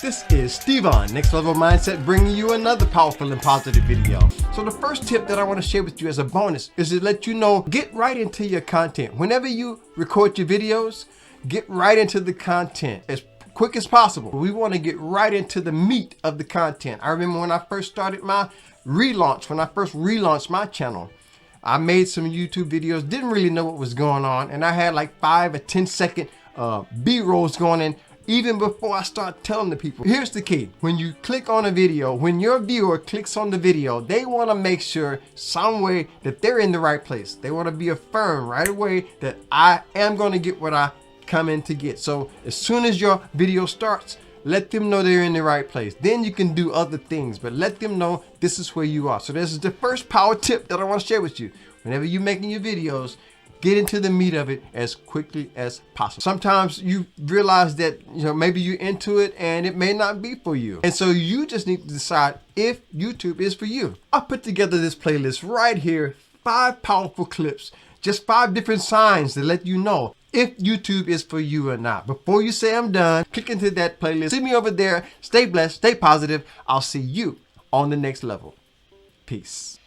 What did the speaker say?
This is Stevon NextLevel Mindset bringing you another powerful and positive video. So the first tip that I want to share with you as a bonus is to let you know, get right into your content. Whenever you record your videos, get right into the content as quick as possible. We want to get right into the meat of the content. I remember when I first started my relaunch, when I first relaunched my channel, I made some YouTube videos, didn't really know what was going on, and I had like 5 or 10 second B-rolls going in even before I start telling the people. Here's the key. When you click on a video, when your viewer clicks on the video, they want to make sure some way that they're in the right place. They want to be affirmed right away that I am going to get what I come in to get. So as soon as your video starts, let them know they're in the right place. Then you can do other things, but let them know this is where you are. So this is the first power tip that I want to share with you. Whenever you're making your videos, get into the meat of it as quickly as possible. Sometimes you realize that, maybe you're into it and it may not be for you. And so you just need to decide if YouTube is for you. I put together this playlist right here, 5 powerful clips, just 5 different signs to let you know if YouTube is for you or not. Before you say I'm done, click into that playlist. See me over there. Stay blessed, stay positive. I'll see you on the next level. Peace.